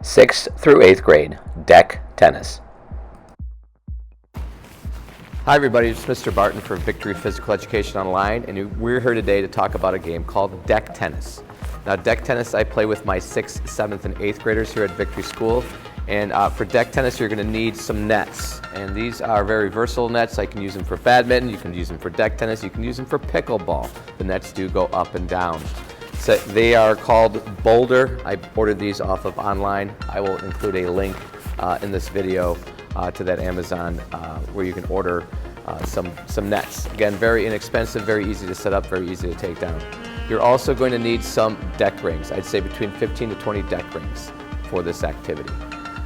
6th through 8th grade, deck tennis. Hi everybody, it's Mr. Barton for Victory Physical Education Online, and we're here today to talk about a game called deck tennis. Now deck tennis I play with my 6th, 7th, and 8th graders here at Victory School, and for deck tennis you're going to need some nets, and these are very versatile nets. I can use them for badminton, you can use them for deck tennis, you can use them for pickleball. The nets do go up and down. So they are called Boulder. I ordered these off of online. I will include a link in this video to that Amazon where you can order some nets. Again, very inexpensive, very easy to set up, very easy to take down. You're also going to need some deck rings. I'd say between 15 to 20 deck rings for this activity.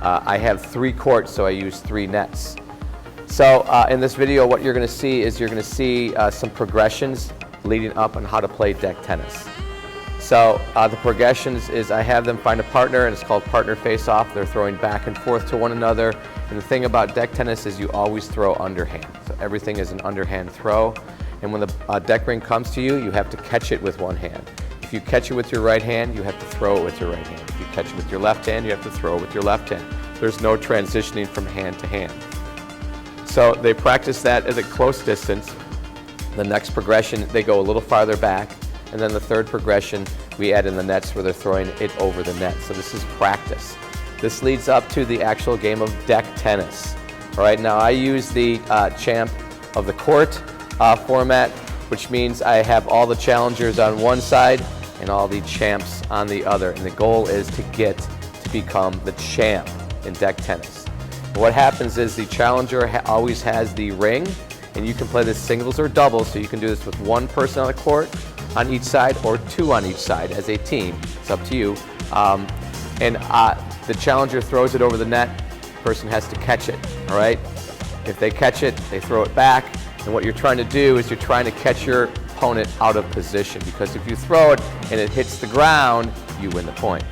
I have 3 courts, so I use 3 nets. So in this video, what you're going to see is some progressions leading up on how to play deck tennis. So the progressions is I have them find a partner, and it's called partner face-off. They're throwing back and forth to one another. And the thing about deck tennis is you always throw underhand. So everything is an underhand throw. And when the deck ring comes to you, you have to catch it with one hand. If you catch it with your right hand, you have to throw it with your right hand. If you catch it with your left hand, you have to throw it with your left hand. There's no transitioning from hand to hand. So they practice that at a close distance. The next progression, they go a little farther back. And then the third progression, we add in the nets where they're throwing it over the net. So this is practice. This leads up to the actual game of deck tennis. All right, now I use the champ of the court format, which means I have all the challengers on one side and all the champs on the other. And the goal is to become the champ in deck tennis. And what happens is the challenger always has the ring, and you can play this singles or doubles, so you can do this with one person on the court on each side or 2 on each side as a team. It's up to you. The challenger throws it over the net, the person has to catch it, all right? If they catch it, they throw it back, and what you're trying to do is you're trying to catch your opponent out of position, because if you throw it and it hits the ground, you win the point.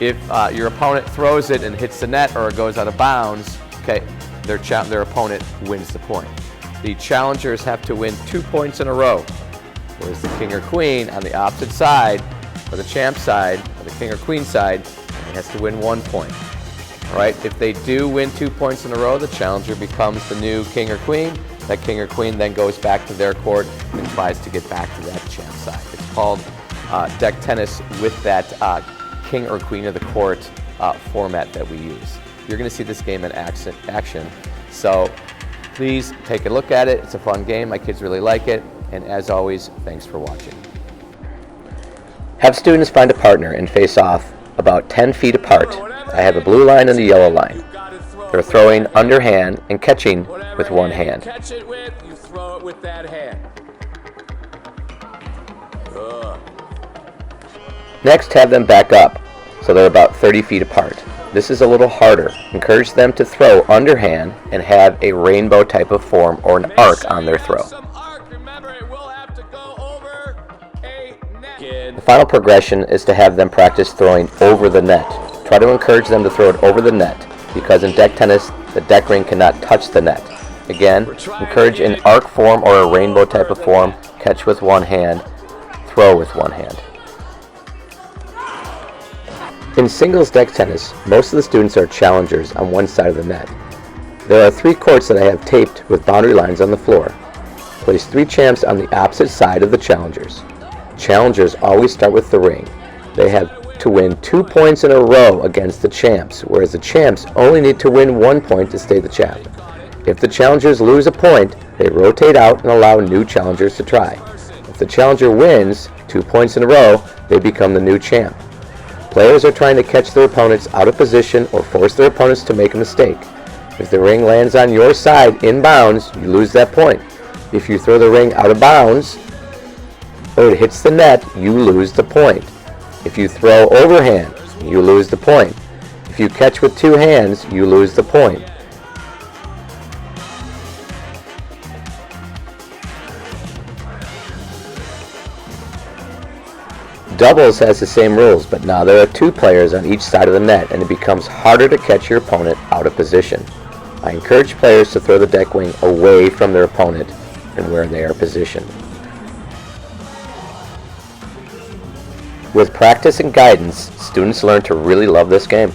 If your opponent throws it and hits the net or it goes out of bounds, okay, their opponent wins the point. The challengers have to win 2 points in a row, whereas the king or queen on the opposite side, or the champ side, or the king or queen side, has to win 1 point. All right, if they do win 2 points in a row, the challenger becomes the new king or queen. That king or queen then goes back to their court and tries to get back to that champ side. It's called deck tennis with that king or queen of the court format that we use. You're going to see this game in action. So please take a look at it. It's a fun game. My kids really like it. And as always, thanks for watching. Have students find a partner and face off about 10 feet apart. I have a blue line and a yellow line. They're throwing underhand and catching with one hand. Catch it with, you throw it with that hand. Next, have them back up, so they're about 30 feet apart. This is a little harder. Encourage them to throw underhand and have a rainbow type of form or an arc on their throw. The final progression is to have them practice throwing over the net. Try to encourage them to throw it over the net, because in deck tennis, the deck ring cannot touch the net. Again, encourage an arc form or a rainbow type of form, catch with one hand, throw with one hand. In singles deck tennis, most of the students are challengers on one side of the net. There are 3 courts that I have taped with boundary lines on the floor. Place 3 champs on the opposite side of the challengers. Challengers always start with the ring. They have to win 2 points in a row against the champs, whereas the champs only need to win 1 point to stay the champ. If the challengers lose a point, they rotate out and allow new challengers to try. If the challenger wins 2 points in a row, they become the new champ. Players are trying to catch their opponents out of position or force their opponents to make a mistake. If the ring lands on your side in bounds, you lose that point. If you throw the ring out of bounds, or it hits the net, you lose the point. If you throw overhand, you lose the point. If you catch with 2 hands, you lose the point. Doubles has the same rules, but now there are 2 players on each side of the net, and it becomes harder to catch your opponent out of position. I encourage players to throw the deck wing away from their opponent and where they are positioned. With practice and guidance, students learn to really love this game.